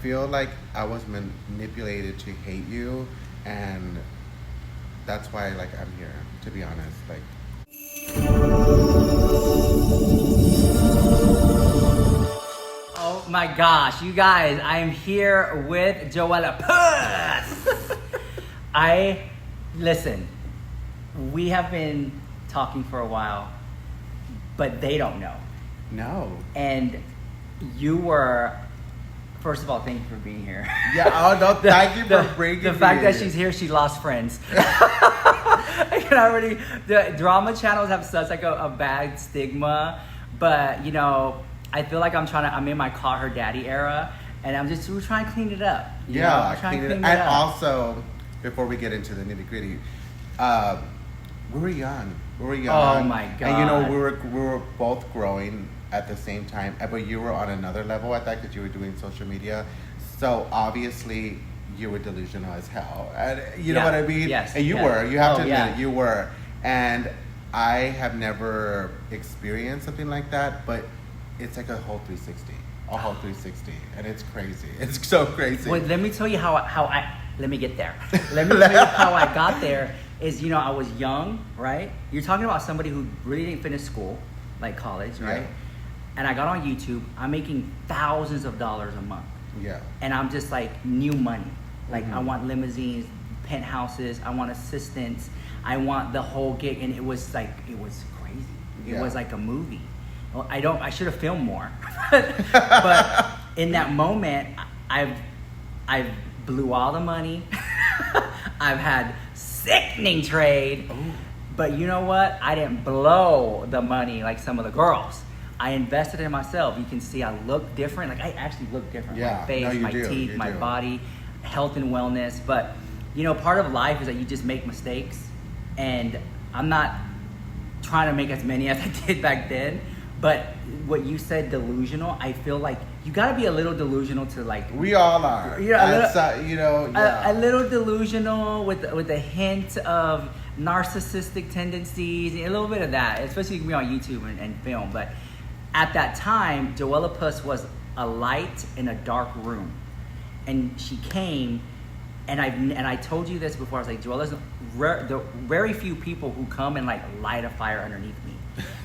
feel like I was manipulated to hate you, and that's why like I'm here. To be honest, like. Oh my gosh, you guys, I am here with Joella Puss. Listen, we have been talking for a while, but they don't know. No. And you were, first of all, thank you for being here. Yeah, oh no, thank you for bringing me. The fact that she's here, she lost friends. I can already, the drama channels have such like a bad stigma, but you know, I feel like I'm in my call her daddy era, and we're trying to clean it up. Yeah, clean it up. And also, before we get into the nitty gritty, we were young. Oh my god! And you know, we were both growing at the same time, but you were on another level at that because you were doing social media. So obviously, you were delusional as hell, and you know what I mean. Yes. And you were. You have to admit yeah. it. You were. And I have never experienced something like that, but it's like a whole 360. A whole 360, and it's crazy. It's so crazy. Well, let me tell you how I let me get there. Let me tell you how I got there. Is, you know, I was young, right? You're talking about somebody who really didn't finish school, like college, right? Yeah. And I got on YouTube. I'm making thousands of dollars a month. Yeah. And I'm just like new money. Like I want limousines, penthouses. I want assistants. I want the whole gig. And it was crazy. It was like a movie. Well, I should have filmed more. But in that moment, I've blew all the money. I've had sickening trade. Ooh. But you know what? I didn't blow the money like some of the girls. I invested in myself. You can see I look different. Like I actually look different. Yeah. My face, my teeth, my body, health and wellness. But you know, part of life is that you just make mistakes. And I'm not trying to make as many as I did back then. But what you said, delusional, I feel like you got to be a little delusional to like. We all are. A little delusional with a hint of narcissistic tendencies, a little bit of that, especially you can be on YouTube and film. But at that time, Joella Puss was a light in a dark room, and she came, and I told you this before. I was like, Joella's the very few people who come and like light a fire underneath me.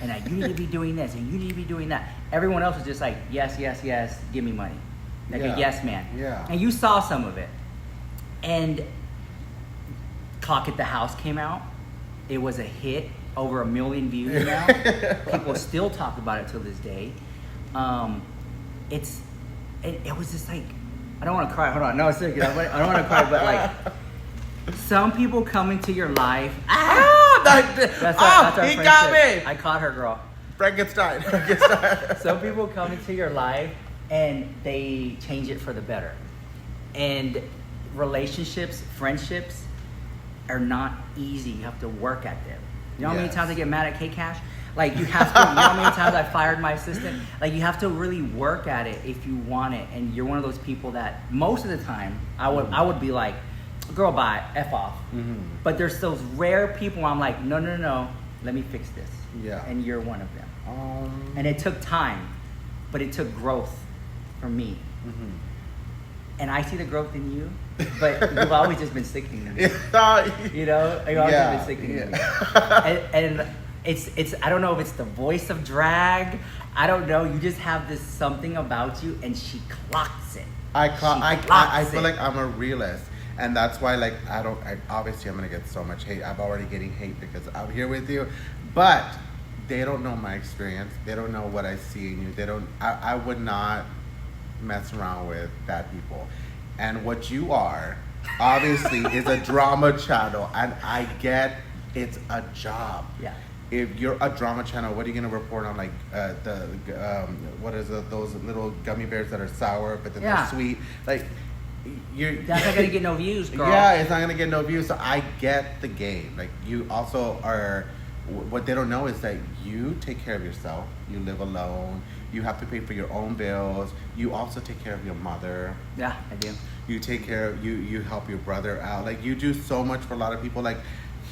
And like, you need to be doing this, and you need to be doing that. Everyone else was just like, yes, yes, yes, give me money. Like a yes man. Yeah. And you saw some of it. And Clock at the House came out. It was a hit, over 1 million views now. People still talk about it till this day. It was just like, I don't want to cry. Hold on, no, seriously, I don't want to cry, but like, some people come into your life. That's our he friendship. got me. I caught her, girl. Frankenstein. Some people come into your life and they change it for the better. And relationships, friendships are not easy. You have to work at them. You know how many times I get mad at K-Cash? Like you have to, you know how many times I fired my assistant? Like you have to really work at it if you want it. And you're one of those people that most of the time I would be like, girl, bye, F off. Mm-hmm. But there's those rare people where I'm like, no, let me fix this. Yeah. And you're one of them. And it took time, but it took growth for me. Mm-hmm. And I see the growth in you, but you've always just been sickening to me. You know, you've always been sickening to me. And it's I don't know if it's the voice of drag. I don't know. You just have this something about you, and she clocks it. I feel like I'm a realist. And that's why, like, obviously I'm going to get so much hate. I'm already getting hate because I'm here with you. But they don't know my experience. They don't know what I see in you. I would not mess around with bad people. And what you are, obviously, is a drama channel. And I get it's a job. Yeah. If you're a drama channel, what are you going to report on? Like, those little gummy bears that are sour, but then they're sweet? Like, that's not gonna get no views, girl. Yeah, it's not gonna get no views. So I get the game. Like you also are. What they don't know is that you take care of yourself. You live alone. You have to pay for your own bills. You also take care of your mother. Yeah, I do. You take care of you help your brother out. Like you do so much for a lot of people. Like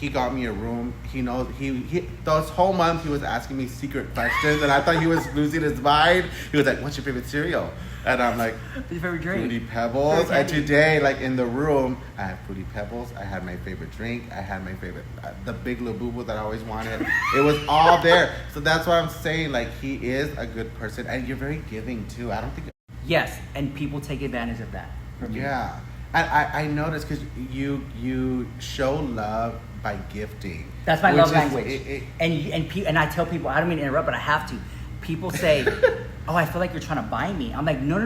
He got me a room. He knows he those whole month he was asking me secret questions, and I thought he was losing his mind. He was like, "What's your favorite cereal?" And I'm like, What's your favorite drink? Fruity Pebbles. And today, like in the room, I had Fruity Pebbles. I had my favorite drink. I had my favorite, the Big Labubu that I always wanted. It was all there. So that's why I'm saying, like, he is a good person, and you're very giving too. I don't think. Yes, and people take advantage of that. Yeah. And I noticed because you show love by gifting. That's my love language. And I tell people, I don't mean to interrupt, but I have to. People say, "Oh, I feel like you're trying to buy me." I'm like, no.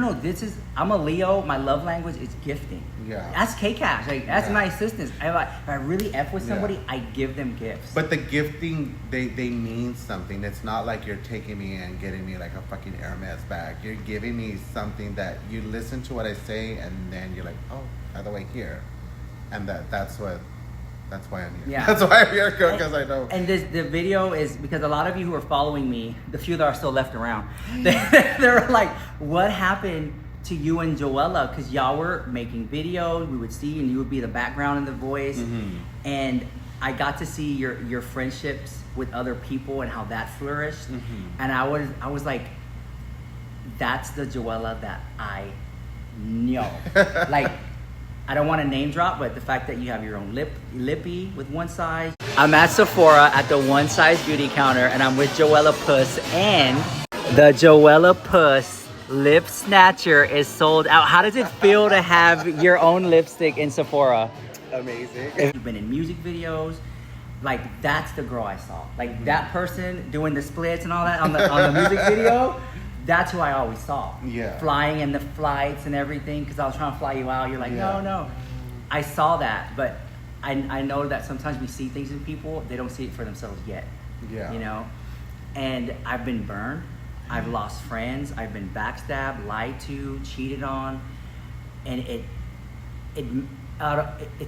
I'm a Leo. My love language is gifting. Yeah. That's K-Cash. Like, that's my assistance. If I really F with somebody, I give them gifts. But the gifting, they mean something. It's not like you're taking me and getting me like a fucking Hermes bag. You're giving me something that you listen to what I say, and then you're like, oh, by the way, here. And that's why I'm here. Yeah. That's why I'm here, because I know. And the video is because a lot of you who are following me, the few that are still left around, they're like, what happened to you and Joella? Because y'all were making videos, we would see, and you would be the background and the voice. Mm-hmm. And I got to see your friendships with other people and how that flourished. Mm-hmm. And I was like, that's the Joella that I know. Like, I don't want to name drop, but the fact that you have your own lippy with one size. I'm at Sephora at the one size beauty counter, and I'm with Joella Puss, and the Joella Puss lip snatcher is sold out. How does it feel to have your own lipstick in Sephora? Amazing. If you've been in music videos, like that's the girl I saw. Like that person doing the splits and all that on the music video. That's who I always saw. Yeah. Flying in the flights and everything, because I was trying to fly you out. You're like, no. I saw that, but I know that sometimes we see things in people, they don't see it for themselves yet. Yeah. You know? And I've been burned. I've lost friends. I've been backstabbed, lied to, cheated on. And it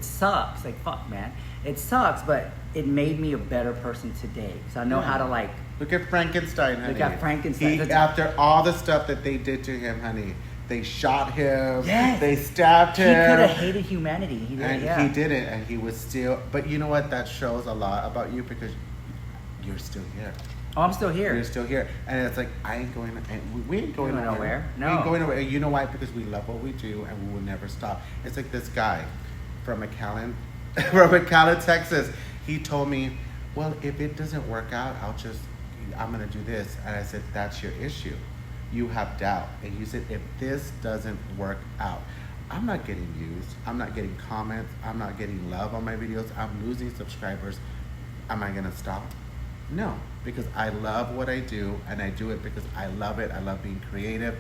sucks. Like, fuck, man. It sucks, but it made me a better person today. Because I know how to, like... Look at Frankenstein, honey. Look at Frankenstein. After all the stuff that they did to him, honey, they shot him. Yes. They stabbed him. He could have hated humanity. He didn't. And he didn't, and he was still. But you know what? That shows a lot about you because you're still here. Oh, I'm still here. You're still here, and it's like I ain't going. And we ain't going nowhere. No, we ain't going nowhere. You know why? Because we love what we do, and we will never stop. It's like this guy from McAllen, Texas. He told me, "Well, if it doesn't work out, I'm gonna do this." And I said, "That's your issue. You have doubt." And you said, "If this doesn't work out, I'm not getting views. I'm not getting comments. I'm not getting love on my videos. I'm losing subscribers. Am I gonna stop? No, because I love what I do, and I do it because I love it. I love being creative.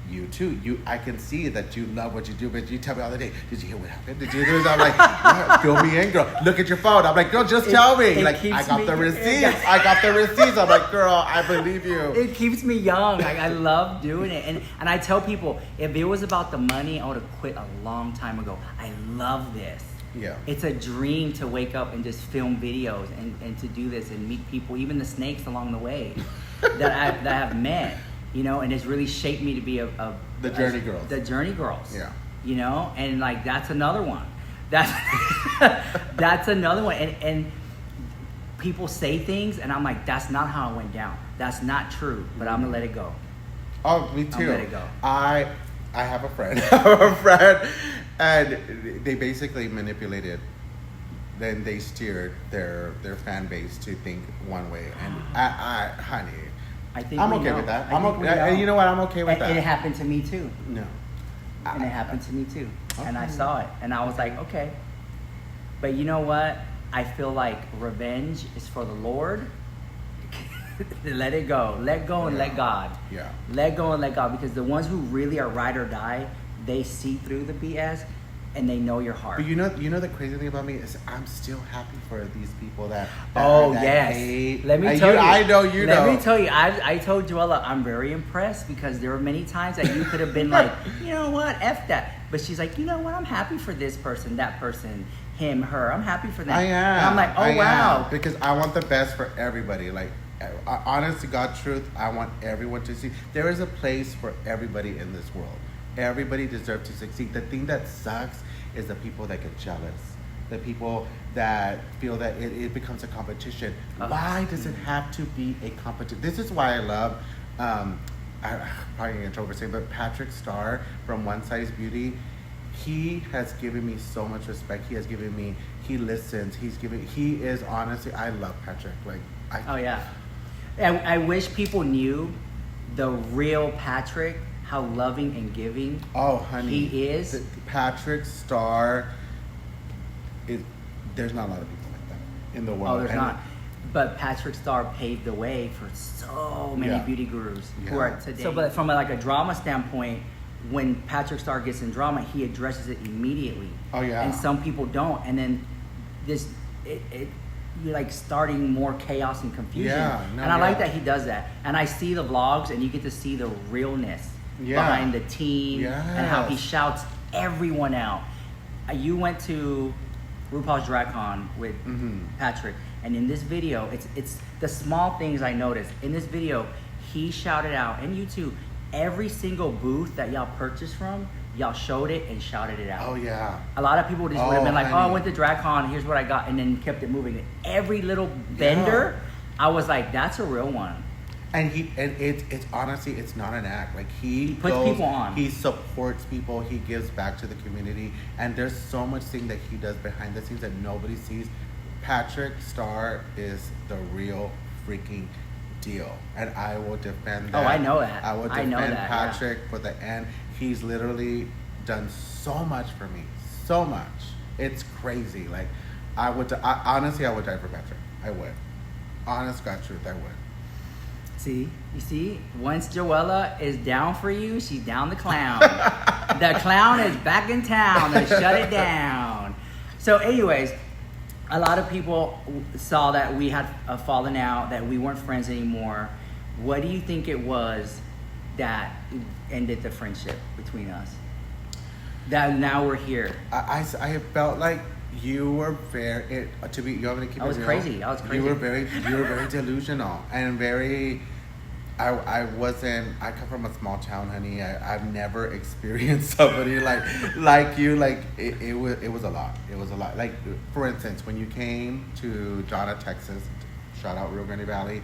You too. I can see that you love what you do, but you tell me all the day, did you hear what happened? Did you do this? I'm like, yeah, fill me in, girl. Look at your phone. I'm like, girl, just tell me. Like, I got the receipts. I got the receipts. I'm like, girl, I believe you. It keeps me young. Like, I love doing it. And I tell people, if it was about the money, I would have quit a long time ago. I love this. Yeah. It's a dream to wake up and just film videos and to do this and meet people, even the snakes along the way that I've met. You know, and it's really shaped me to be the journey girls. The journey girls. Yeah. You know, and like that's another one. That's another one. And people say things, and I'm like, that's not how it went down. That's not true. But I'm gonna let it go. Oh, me too. I'm gonna let it go. I have a friend, and they basically manipulated. Then they steered their fan base to think one way, and honey. I'm okay with that. And you know what? I'm okay with that. And it happened to me too. No. And it happened to me too. Okay. And I saw it. And I was like, okay. But you know what? I feel like revenge is for the Lord. Let it go. Let go and let God. Yeah. Let go and let God. Because the ones who really are ride or die, they see through the BS and they know your heart. But you know the crazy thing about me is I'm still happy for these people that yes. hate. Let me tell you. I know you know. Let me tell you. I told Joella I'm very impressed because there were many times that you could have been like, you know what, F that. But she's like, you know what, I'm happy for this person, that person, him, her. I'm happy for them. I am. And I'm like, oh wow. Because I want the best for everybody. Like, honest to God truth, I want everyone to see. There is a place for everybody in this world. Everybody deserves to succeed. The thing that sucks is the people that get jealous. the people that feel that it becomes a competition. Why does it have to be a competition? This is why I love, I probably gonna get in trouble for saying, but Patrick Starr from One Size Beauty, he has given me so much respect. He has given me, he listens, he is honestly, I love Patrick. Like, Oh yeah. I wish people knew the real Patrick, how loving and giving honey, he is. Patrick Starr there's not a lot of people like that in the world. Oh, there's not. But Patrick Starr paved the way for so many beauty gurus who are today. So, but from a drama standpoint, when Patrick Starr gets in drama, he addresses it immediately. Oh yeah. And some people don't, and then you're like starting more chaos and confusion. Yeah. No, and I like that he does that. And I see the vlogs, and you get to see the realness behind the team and how he shouts everyone out. You went to RuPaul's Drag Con with Patrick, and in this video, it's the small things I noticed. In this video, he shouted out, and you too, every single booth that y'all purchased from, y'all showed it and shouted it out. Oh yeah. A lot of people just would have been like, I went to Drag Con, here's what I got, and then kept it moving. Every little vendor, I was like, that's a real one. And it's honestly, it's not an act. Like he puts people on. He supports people. He gives back to the community. And there's so much thing that he does behind the scenes that nobody sees. Patrick Starr is the real freaking deal, and I will defend that. Oh, I know that. I will defend Patrick for the end. He's literally done so much for me. So much. It's crazy. Like honestly, I would die for Patrick. I would. Honest God truth, I would. See, you see, once Joella is down for you, she's down the clown. The clown is back in town. They shut it down. So anyways, a lot of people saw that we had fallen out, that we weren't friends anymore. What do you think it was that ended the friendship between us? That now we're here. I felt like you were very, to be, you want me to keep it real? I was crazy. You were very delusional and very, I come from a small town, honey. I've never experienced somebody like you. Like it was a lot. It was a lot. Like, for instance, when you came to Jonna, Texas, shout out Rio Grande Valley,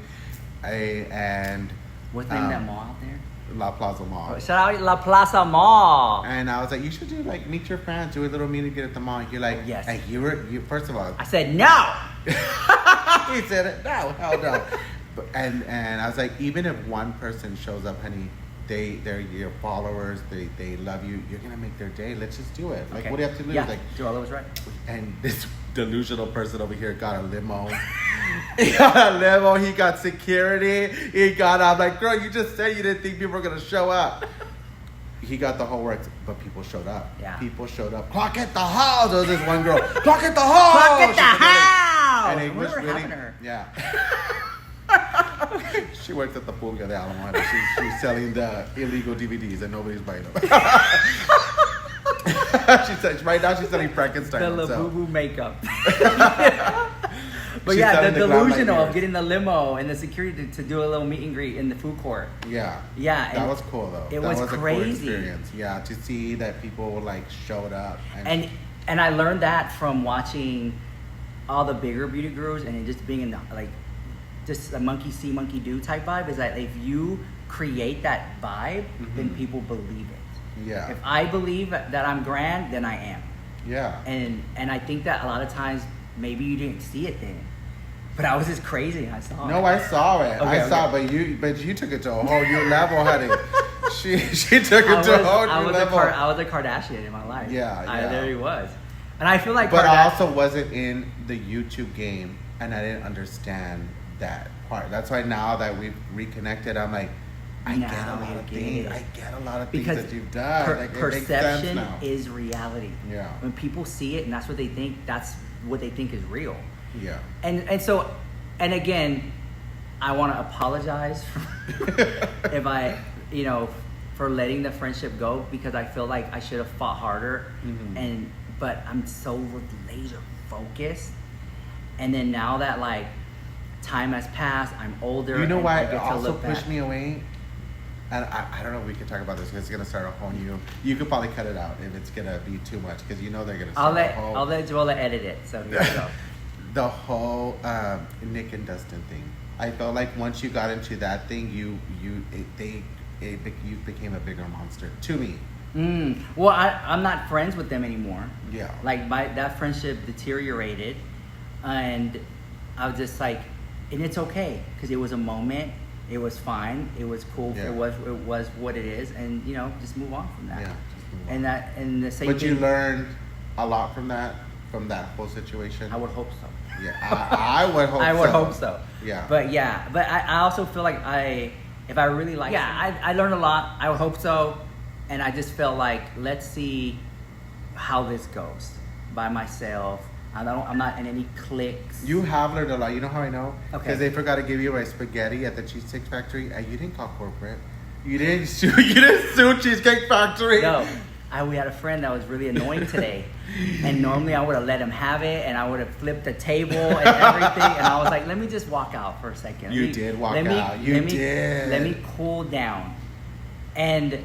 and what's the name of that mall out there? La Plaza Mall. Shout out La Plaza Mall. And I was like, you should do meet your friends, do a little meet and get at the mall. You're like, yes. And you first of all, I said no. He said it. No, hell no. And I was like, even if one person shows up, honey, they're your followers, they love you, you're gonna make their day. Let's just do it. Like, what do you have to lose? Yeah, like, Joella was right. And this delusional person over here got a limo. He got a limo. He got security. I'm like, girl, you just said you didn't think people were gonna show up. He got the whole works, but people showed up. Yeah. People showed up. Clock at the house. There was this one girl. Clock at the house. Clock at the house. And it was really, her. yeah. She works at the Pulga de Alamo. She's selling the illegal DVDs and nobody's buying them. Right now she's selling Frankenstein. The Labubu makeup. But She's yeah, the selling delusional the of getting the limo and the security to do a little meet and greet in the food court. Yeah. Yeah. That was cool though. It that was was crazy. A cool experience. Yeah, to see that people showed up. And I learned that from watching all the bigger beauty gurus and just being in the, just a monkey see, monkey do type vibe. Is that if you create that vibe, then people believe it. Yeah. If I believe that I'm grand, then I am. Yeah. And I think that a lot of times maybe you didn't see it then, but I was just crazy. I saw it. No, I saw it. Okay, I saw it, but you took it to a whole new level, honey. She took it to a whole new level. I was a Kardashian in my life. Yeah. There he was. And I feel like But I also wasn't in the YouTube game, and I didn't understand that part. That's why now that we've reconnected, I'm like, I get a lot of things. I get a lot of things that you've done. Perception is reality. Yeah. When people see it and that's what they think is real. Yeah. And so, and again, I want to apologize if I, for letting the friendship go, because I feel like I should have fought harder. But I'm so laser focused. And then now that time has passed, I'm older. You know why I get it to also look pushed back. me away? And I don't know if we can talk about this because it's gonna start a whole new. You could probably cut it out if it's gonna be too much because you know they're gonna. I'll let Joella edit it. So here we go. The whole Nick and Dustin thing. I felt like once you got into that thing, you became a bigger monster to me. Well, I'm not friends with them anymore. Yeah. Like that friendship deteriorated, and I was just like, and it's okay because it was a moment. It was fine. It was cool. Yeah. It was what it is, and just move on from that. Yeah. Just move on. And the same. But thing, you learned a lot from that whole situation. I would hope so. Yeah, I would hope. I would hope so. Yeah. But I also feel like if I really like. Yeah, I learned a lot. I would hope so, and I just felt like let's see how this goes by myself. I'm not in any cliques. You have learned a lot. You know how I know? Okay. Because they forgot to give you a spaghetti at the Cheesecake Factory, and you didn't call corporate. You didn't sue Cheesecake Factory. No. We had a friend that was really annoying today, and normally I would have let him have it, and I would have flipped the table and everything, and I was like, let me just walk out for a second. You did walk out. You did. Let me cool down. And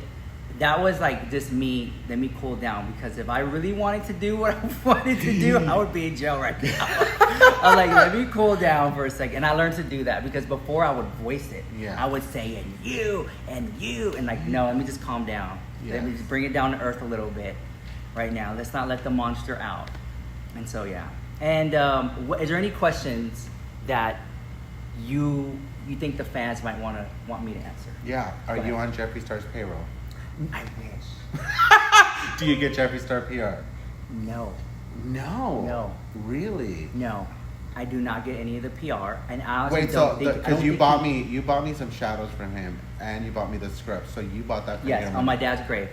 that was like just me, let me cool down, because if I really wanted to do what I wanted to do, I would be in jail right now. I was like, let me cool down for a second. And I learned to do that because before I would voice it. Yeah. I would say, and you, and like, no, let me just calm down. Yes. Let me just bring it down to earth a little bit right now. Let's not let the monster out. And so, yeah. And is there any questions that you think the fans might want me to answer? Yeah. Are you on Jeffree Star's payroll? I wish. Do you get Jeffree Star PR? No. No. Really? No. I do not get any of the PR, and I honestly Wait, don't so think because you bought me some shadows from him, and you bought me the script, so you bought that from him. Yes, on my dad's grave,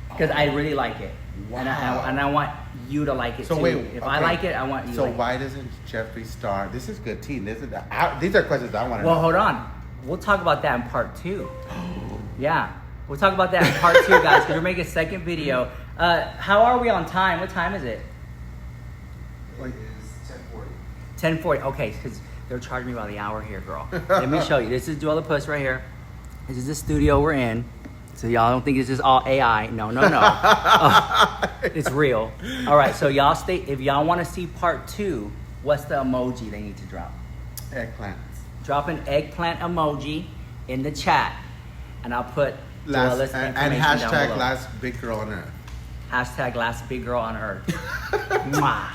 because I really like it. Wow. And I want you to like it So too. wait, If I like it, I want you. So to like why doesn't Jeffree Star? This is good tea. These are questions I want to know. Well, hold on. We'll talk about that in part 2. Yeah, we'll talk about that in part 2, guys, because we're making a second video. How are we on time? What time is it? It is 10:40. 10:40. Okay, because they're charging me by the hour here, girl. Let me show you. This is Joella Puss right here. This is the studio we're in. So y'all don't think this is all AI. No. It's real. All right, so y'all stay. If y'all want to see part 2, what's the emoji they need to drop? Eggplants. Drop an eggplant emoji in the chat, and I'll put Joella's And information down hashtag below. last big girl on earth. Hashtag last big girl on earth. Mwah.